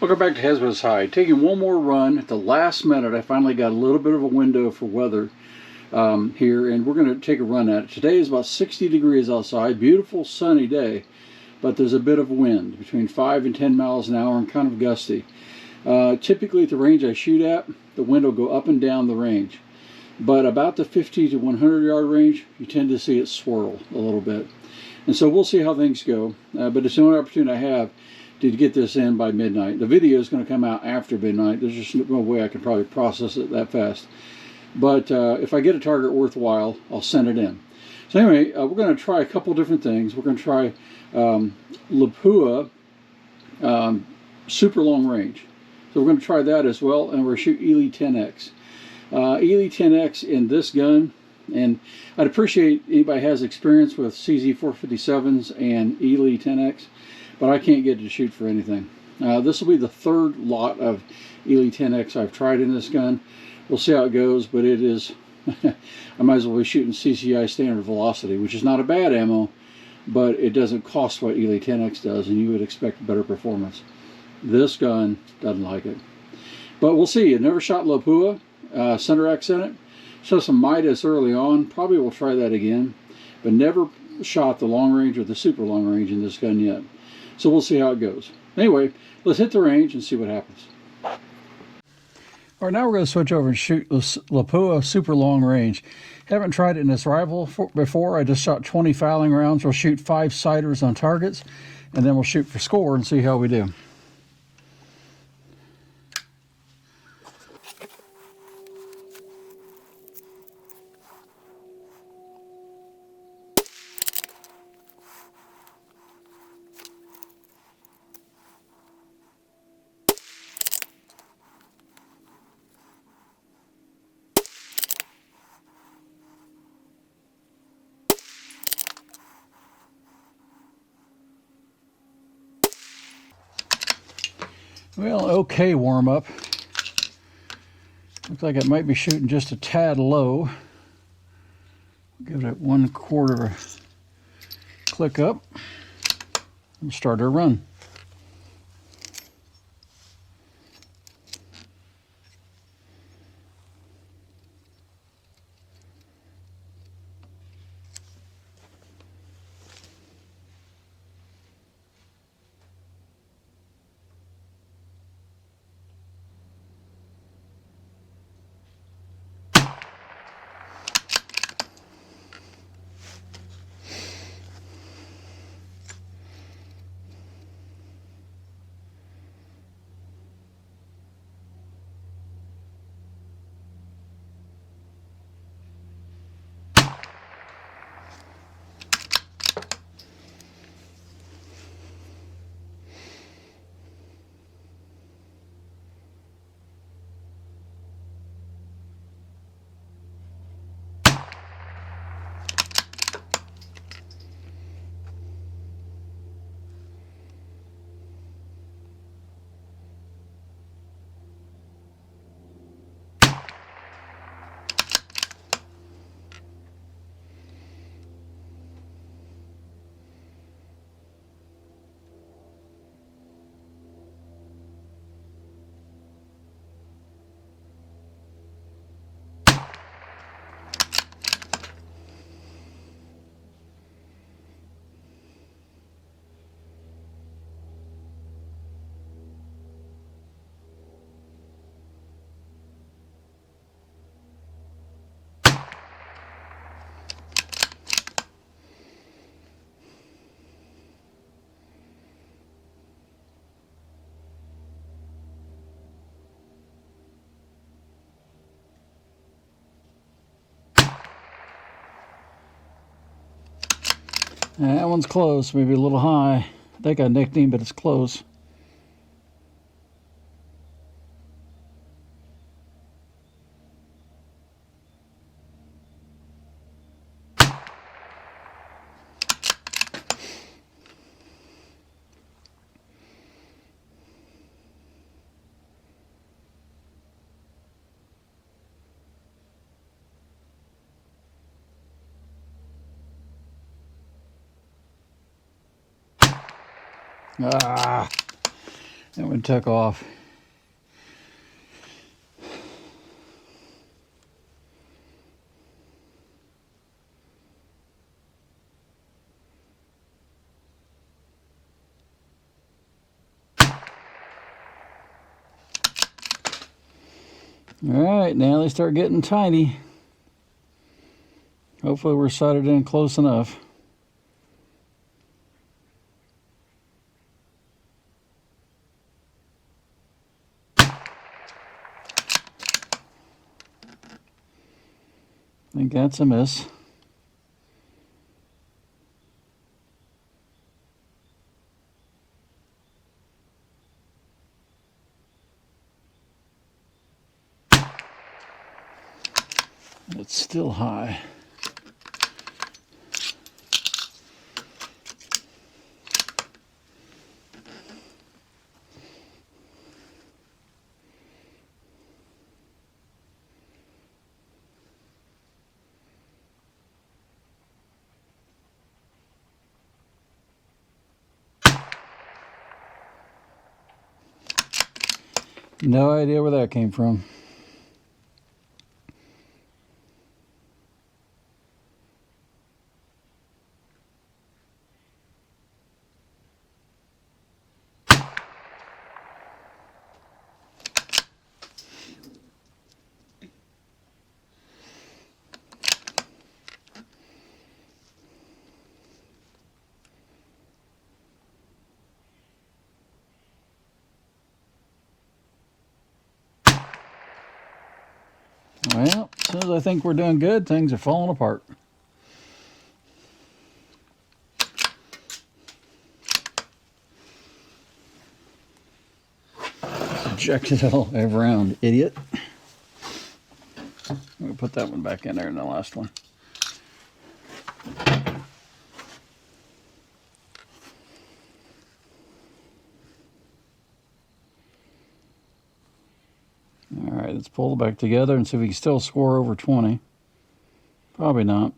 Welcome back to Hesba's High. Taking one more run at the last minute. I finally got a little bit of a window for weather here, and we're going to take a run at it. Today is about 60 degrees outside, beautiful sunny day, but there's a bit of wind, between 5 and 10 miles an hour and kind of gusty. Typically at the range I shoot at, the wind will go up and down the range, but about the 50 to 100 yard range, you tend to see it swirl a little bit. And so we'll see how things go, but it's the only opportunity I have to get this in by midnight. The video is going to come out after midnight. There's just no way I can probably process it that fast. But if I get a target worthwhile, I'll send it in. So anyway, we're going to try a couple different things. We're going to try Lapua Super Long Range. So we're going to try that as well, and we're going to shoot Ely 10X. Ely 10X in this gun, and I'd appreciate anybody has experience with CZ457s and Ely 10X. But I can't get it to shoot for anything. This will be the third lot of Ely 10X I've tried in this gun. We'll see how it goes, but it is, I might as well be shooting CCI standard velocity, which is not a bad ammo, but it doesn't cost what Ely 10X does, and you would expect better performance. This gun doesn't like it. But we'll see. I never shot Lapua, center X in it. Saw some Midas early on. Probably will try that again, but never shot the long range or the super long range in this gun yet. So we'll see how it goes. Anyway, let's hit the range and see what happens. All right, now we're going to switch over and shoot Lapua Super Long Range. Haven't tried it in this rifle before. I just shot 20 fouling rounds. We'll shoot 5 sighters on targets, and then we'll shoot for score and see how we do. Well, okay warm-up. Looks like it might be shooting just a tad low. Give it 1/4 click up and start our run. That one's close, maybe a little high. I think I nicknamed, but it's close. Ah, That one took off. All right, now they start getting tiny. Hopefully we're sighted in close enough. I think that's a miss. It's still high. No idea where that came from. Well, as soon as I think we're doing good, things are falling apart. Eject it all around, idiot. We'll put that one back in there in the last one. All right, let's pull it back together and see if we can still score over 20. Probably not.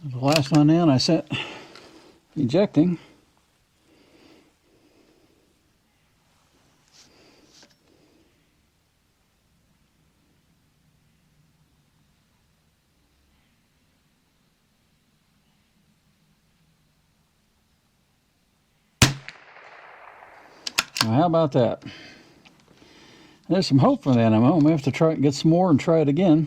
The last one in, I set ejecting. Well, how about that? There's some hope for that ammo. I may have to try get some more and try it again.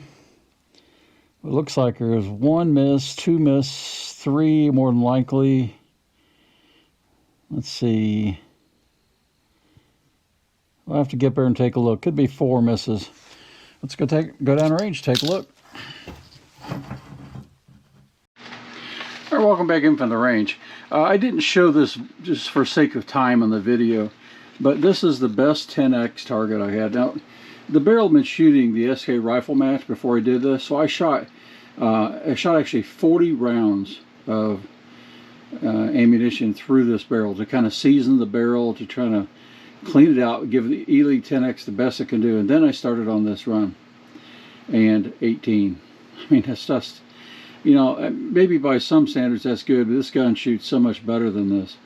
It looks like there's 1 miss, 2 miss, 3 more than likely. Let's see. I'll have to get there and take a look. Could be 4 misses. Let's go down range, take a look. All right, welcome back in from the range. I didn't show this just for sake of time on the video, but this is the best 10x target I had. Now, the barrel had been shooting the SK rifle match before I did this, so I shot actually 40 rounds of ammunition through this barrel to kind of season the barrel, to try to clean it out, give the Elite 10X the best it can do. And then I started on this run, and 18. I mean, that's just, you know, maybe by some standards that's good, but this gun shoots so much better than this,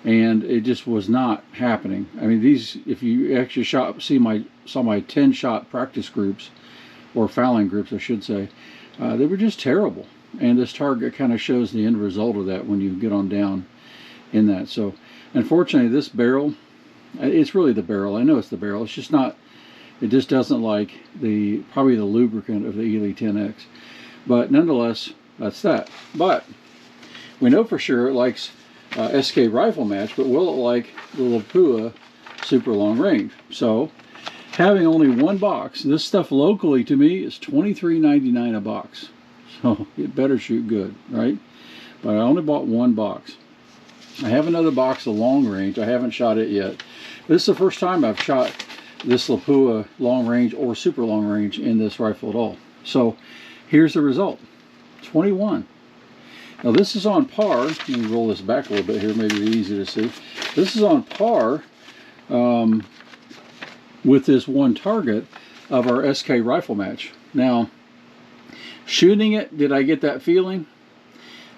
and it just was not happening. I mean, these, if you actually saw my 10-shot practice groups, or fouling groups I should say, they were just terrible. And this target kind of shows the end result of that when you get on down in that. So unfortunately, this barrel, it's really the barrel. I know it's the barrel. It's just not, it just doesn't like probably the lubricant of the Elite 10X. But nonetheless, that's that. But we know for sure it likes SK rifle match, but will it like the Lapua Super Long Range? So having only 1 box, this stuff locally to me is $23.99 a box. So it better shoot good, right? But I only bought 1 box. I have another box of long range. I haven't shot it yet. This is the first time I've shot this Lapua long range or super long range in this rifle at all. So here's the result, 21. Now this is on par. Let me roll this back a little bit here, maybe it's easy to see. This is on par with this one target of our SK rifle match. Now, shooting it, did I get that feeling?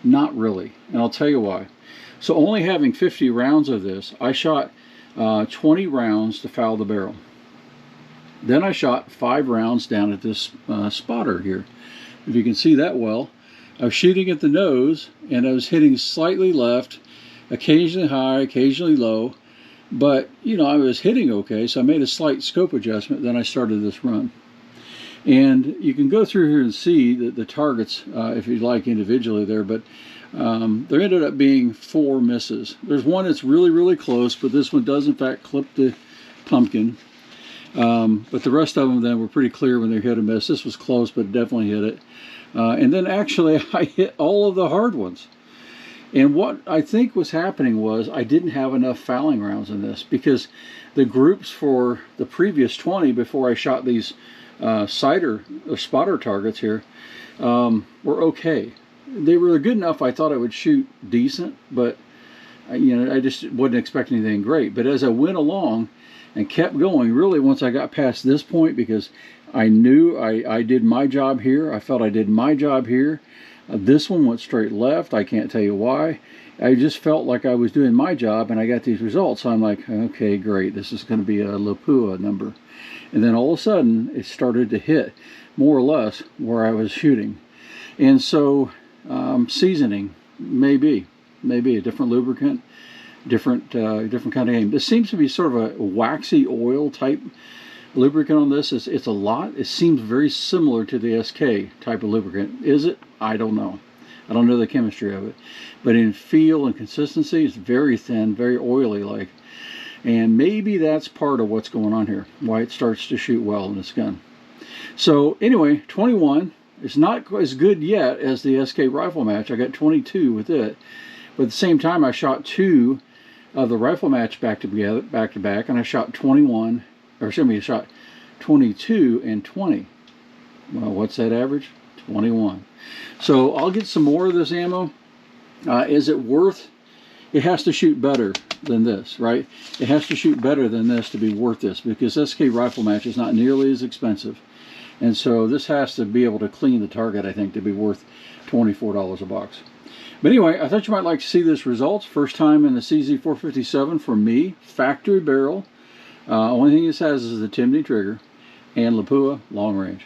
Not really, and I'll tell you why. So only having 50 rounds of this, I shot 20 rounds to foul the barrel. Then I shot 5 rounds down at this spotter here. If you can see that well, I was shooting at the nose, and I was hitting slightly left, occasionally high, occasionally low, but you know, I was hitting okay, so I made a slight scope adjustment. Then I started this run. And you can go through here and see the targets if you'd like individually there, but there ended up being 4 misses. There's one that's really, really close, but this one does in fact clip the pumpkin. But the rest of them then were pretty clear when they hit a miss. This was close, but definitely hit it. And then actually I hit all of the hard ones. And what I think was happening was I didn't have enough fouling rounds in this, because the groups for the previous 20 before I shot these sighter or spotter targets here were okay. They were good enough. I thought I would shoot decent, but you know, I just wasn't expecting anything great. But as I went along and kept going, really once I got past this point, because I knew I did my job here, I felt I did my job here. This one went straight left. I can't tell you why. I just felt like I was doing my job, and I got these results. So I'm like, okay, great. This is going to be a Lapua number. And then all of a sudden, it started to hit more or less where I was shooting. And so seasoning, maybe a different lubricant, different kind of aim. This seems to be sort of a waxy oil type lubricant on this. It's a lot. It seems very similar to the SK type of lubricant. Is it? I don't know. I don't know the chemistry of it. But in feel and consistency, it's very thin, very oily like. And maybe that's part of what's going on here, why it starts to shoot well in this gun. So anyway, 21. It's not as good yet as the SK rifle match. I got 22 with it. But at the same time, I shot 2 of the rifle match back to back, and I shot 21, or excuse me, I shot 22 and 20. Well, what's that average? 21. So I'll get some more of this ammo. Is it worth? It has to shoot better than this, right? It has to shoot better than this to be worth this, because SK rifle match is not nearly as expensive. And so this has to be able to clean the target, I think, to be worth $24 a box. But anyway, I thought you might like to see this results. First time in the CZ457 for me. Factory barrel. Only thing this has is the Timney trigger and Lapua long range.